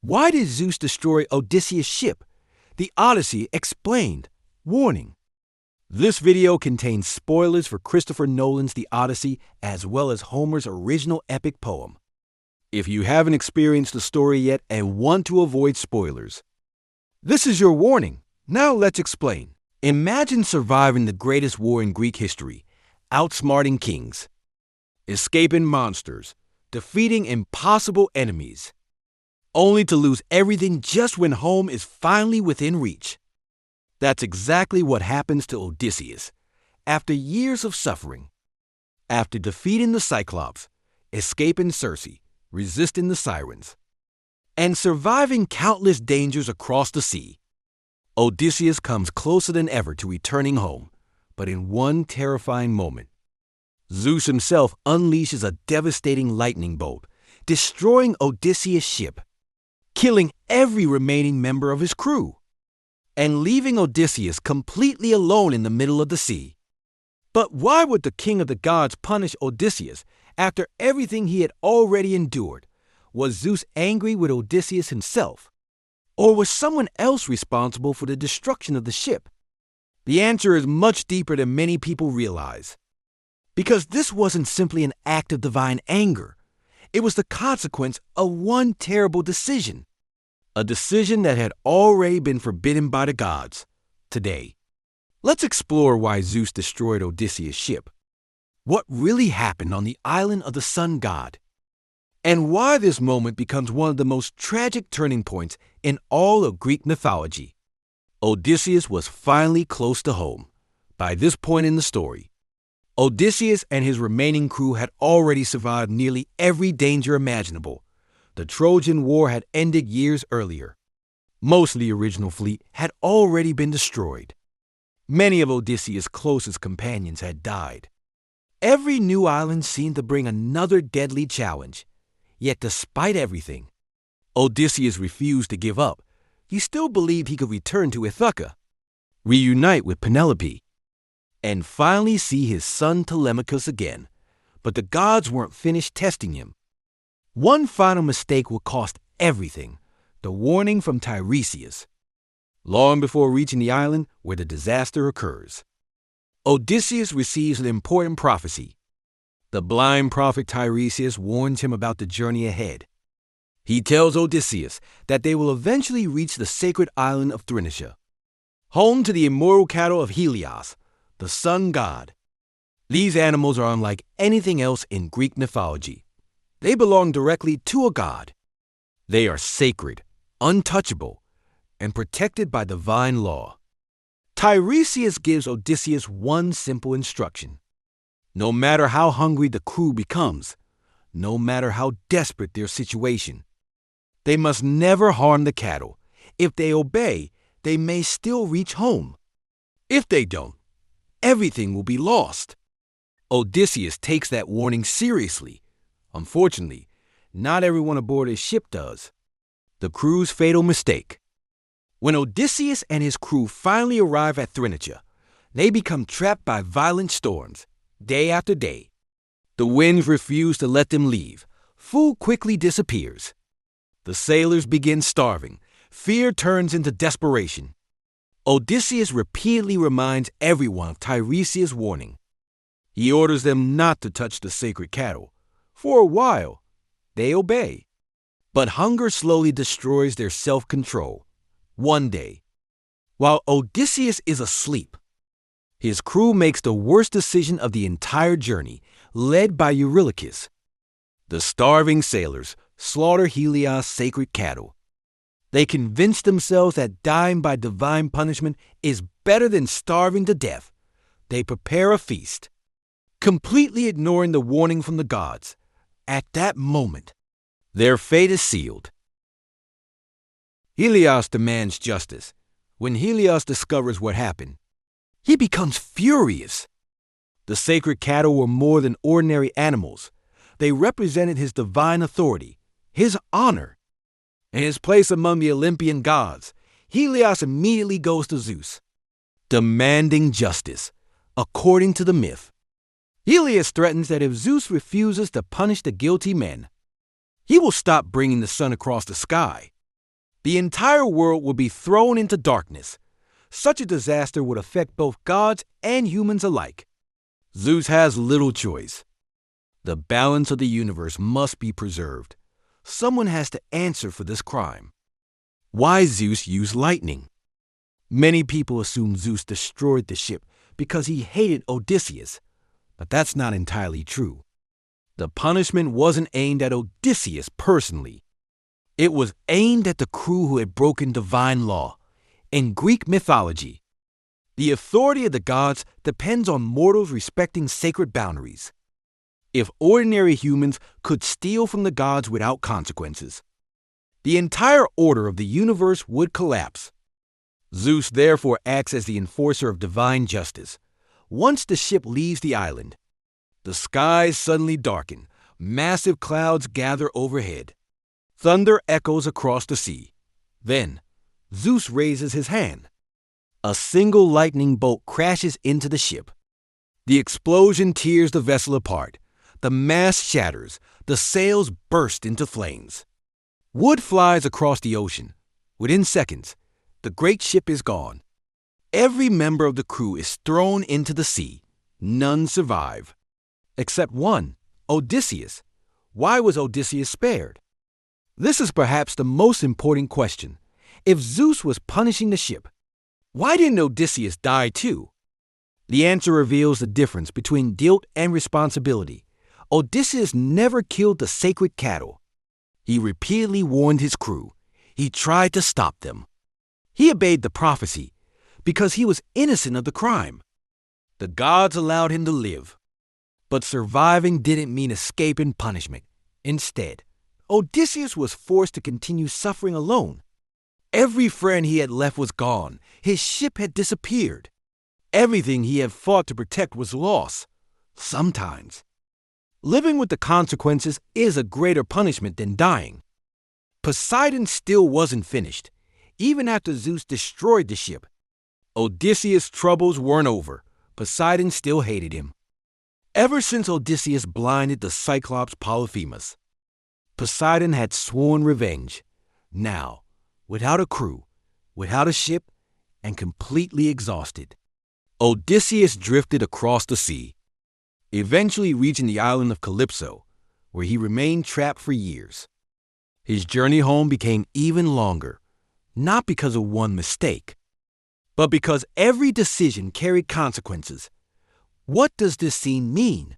Why did Zeus destroy Odysseus' ship? The Odyssey explained. Warning. This video contains spoilers for Christopher Nolan's The Odyssey as well as Homer's original epic poem. If you haven't experienced the story yet and want to avoid spoilers, this is your warning. Now let's explain. Imagine surviving the greatest war in Greek history, outsmarting kings, escaping monsters, defeating impossible enemies, only to lose everything just when home is finally within reach. That's exactly what happens to Odysseus. After years of suffering, after defeating the Cyclops, escaping Circe, resisting the Sirens, and surviving countless dangers across the sea, Odysseus comes closer than ever to returning home. But in one terrifying moment, Zeus himself unleashes a devastating lightning bolt, destroying Odysseus' ship, killing every remaining member of his crew, and leaving Odysseus completely alone in the middle of the sea. But why would the king of the gods punish Odysseus after everything he had already endured? Was Zeus angry with Odysseus himself? Or was someone else responsible for the destruction of the ship? The answer is much deeper than many people realize. Because this wasn't simply an act of divine anger. It was the consequence of one terrible decision. A decision that had already been forbidden by the gods. Today, let's explore why Zeus destroyed Odysseus' ship, what really happened on the island of the sun god, and why this moment becomes one of the most tragic turning points in all of Greek mythology. Odysseus was finally close to home. By this point in the story, Odysseus and his remaining crew had already survived nearly every danger imaginable. The Trojan War had ended years earlier. Most of the original fleet had already been destroyed. Many of Odysseus' closest companions had died. Every new island seemed to bring another deadly challenge. Yet despite everything, Odysseus refused to give up. He still believed he could return to Ithaca, reunite with Penelope, and finally see his son Telemachus again. But the gods weren't finished testing him. One final mistake would cost everything, the warning from Tiresias, long before reaching the island where the disaster occurs. Odysseus receives an important prophecy. The blind prophet Tiresias warns him about the journey ahead. He tells Odysseus that they will eventually reach the sacred island of Thrinacia, home to the immortal cattle of Helios, the sun god. These animals are unlike anything else in Greek mythology. They belong directly to a god. They are sacred, untouchable, and protected by divine law. Tiresias gives Odysseus one simple instruction. No matter how hungry the crew becomes, no matter how desperate their situation, they must never harm the cattle. If they obey, they may still reach home. If they don't, everything will be lost. Odysseus takes that warning seriously. Unfortunately, not everyone aboard his ship does. The crew's fatal mistake. When Odysseus and his crew finally arrive at Thrinacia, they become trapped by violent storms, day after day. The winds refuse to let them leave. Food quickly disappears. The sailors begin starving. Fear turns into desperation. Odysseus repeatedly reminds everyone of Tiresias' warning. He orders them not to touch the sacred cattle. For a while, they obey. But hunger slowly destroys their self-control. One day, while Odysseus is asleep, his crew makes the worst decision of the entire journey, led by Eurylochus. The starving sailors slaughter Helios' sacred cattle. They convince themselves that dying by divine punishment is better than starving to death. They prepare a feast, completely ignoring the warning from the gods. At that moment, their fate is sealed. Helios demands justice. When Helios discovers what happened, he becomes furious. The sacred cattle were more than ordinary animals. They represented his divine authority, his honor, and his place among the Olympian gods. Helios immediately goes to Zeus, demanding justice, according to the myth. Helios threatens that if Zeus refuses to punish the guilty men, he will stop bringing the sun across the sky. The entire world would be thrown into darkness. Such a disaster would affect both gods and humans alike. Zeus has little choice. The balance of the universe must be preserved. Someone has to answer for this crime. Why Zeus used lightning? Many people assume Zeus destroyed the ship because he hated Odysseus, but that's not entirely true. The punishment wasn't aimed at Odysseus personally. It was aimed at the crew who had broken divine law. In Greek mythology, the authority of the gods depends on mortals respecting sacred boundaries. If ordinary humans could steal from the gods without consequences, the entire order of the universe would collapse. Zeus therefore acts as the enforcer of divine justice. Once the ship leaves the island, the skies suddenly darken, massive clouds gather overhead. Thunder echoes across the sea. Then, Zeus raises his hand. A single lightning bolt crashes into the ship. The explosion tears the vessel apart. The mast shatters. The sails burst into flames. Wood flies across the ocean. Within seconds, the great ship is gone. Every member of the crew is thrown into the sea. None survive. Except one, Odysseus. Why was Odysseus spared? This is perhaps the most important question. If Zeus was punishing the ship, why didn't Odysseus die too? The answer reveals the difference between guilt and responsibility. Odysseus never killed the sacred cattle. He repeatedly warned his crew. He tried to stop them. He obeyed the prophecy because he was innocent of the crime. The gods allowed him to live. But surviving didn't mean escaping punishment. Instead, Odysseus was forced to continue suffering alone. Every friend he had left was gone. His ship had disappeared. Everything he had fought to protect was lost. Sometimes, living with the consequences is a greater punishment than dying. Poseidon still wasn't finished. Even after Zeus destroyed the ship, Odysseus' troubles weren't over. Poseidon still hated him. Ever since Odysseus blinded the Cyclops Polyphemus, Poseidon had sworn revenge. Now, without a crew, without a ship, and completely exhausted, Odysseus drifted across the sea, eventually reaching the island of Calypso, where he remained trapped for years. His journey home became even longer, not because of one mistake, but because every decision carried consequences. What does this scene mean?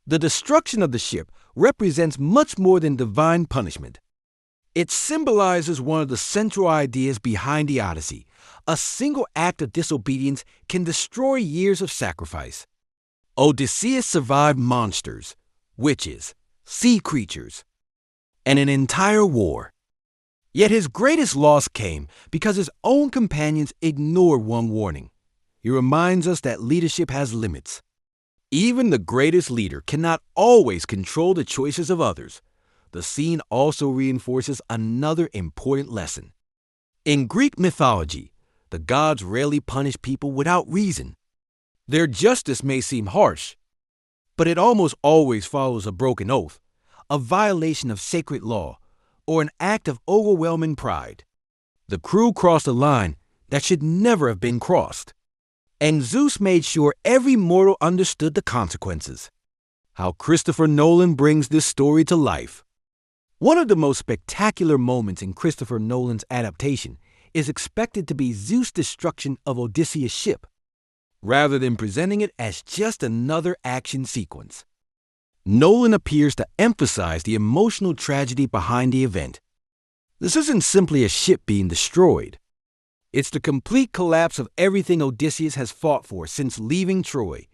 The destruction of the ship represents much more than divine punishment. It symbolizes one of the central ideas behind the Odyssey. A single act of disobedience can destroy years of sacrifice. Odysseus survived monsters, witches, sea creatures, and an entire war. Yet his greatest loss came because his own companions ignored one warning. He reminds us that leadership has limits. Even the greatest leader cannot always control the choices of others. The scene also reinforces another important lesson. In Greek mythology, the gods rarely punish people without reason. Their justice may seem harsh, but it almost always follows a broken oath, a violation of sacred law, or an act of overwhelming pride. The crew crossed a line that should never have been crossed. And Zeus made sure every mortal understood the consequences. How Christopher Nolan brings this story to life. One of the most spectacular moments in Christopher Nolan's adaptation is expected to be Zeus' destruction of Odysseus' ship, rather than presenting it as just another action sequence. Nolan appears to emphasize the emotional tragedy behind the event. This isn't simply a ship being destroyed. It's the complete collapse of everything Odysseus has fought for since leaving Troy,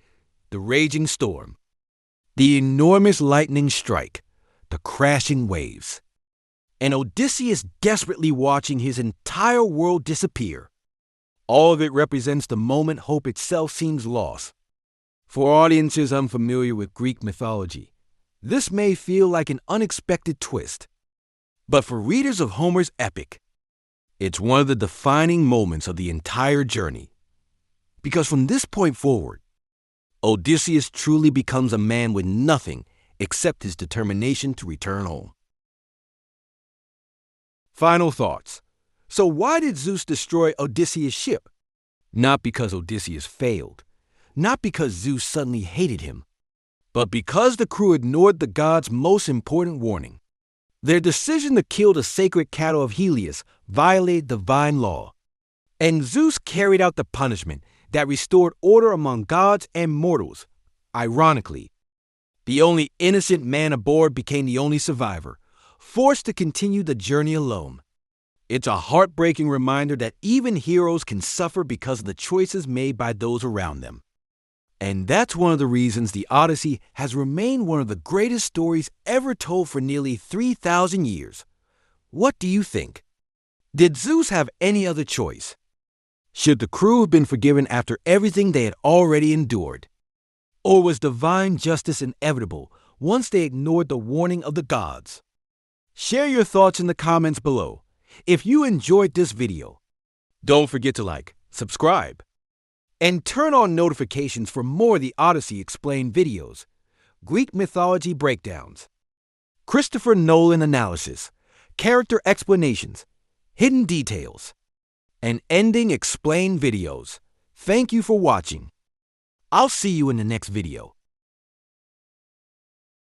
the raging storm, the enormous lightning strike, the crashing waves, and Odysseus desperately watching his entire world disappear. All of it represents the moment hope itself seems lost. For audiences unfamiliar with Greek mythology, this may feel like an unexpected twist. But for readers of Homer's epic, it's one of the defining moments of the entire journey. Because from this point forward, Odysseus truly becomes a man with nothing except his determination to return home. Final thoughts. So why did Zeus destroy Odysseus' ship? Not because Odysseus failed, not because Zeus suddenly hated him, but because the crew ignored the god's most important warning. Their decision to kill the sacred cattle of Helios violated divine law, and Zeus carried out the punishment that restored order among gods and mortals. Ironically, the only innocent man aboard became the only survivor, forced to continue the journey alone. It's a heartbreaking reminder that even heroes can suffer because of the choices made by those around them. And that's one of the reasons the Odyssey has remained one of the greatest stories ever told for nearly 3,000 years. What do you think? Did Zeus have any other choice? Should the crew have been forgiven after everything they had already endured? Or was divine justice inevitable once they ignored the warning of the gods? Share your thoughts in the comments below. If you enjoyed this video, don't forget to like, subscribe, and turn on notifications for more of the Odyssey Explained videos, Greek mythology breakdowns, Christopher Nolan analysis, character explanations, hidden details, and ending explained videos. Thank you for watching. I'll see you in the next video.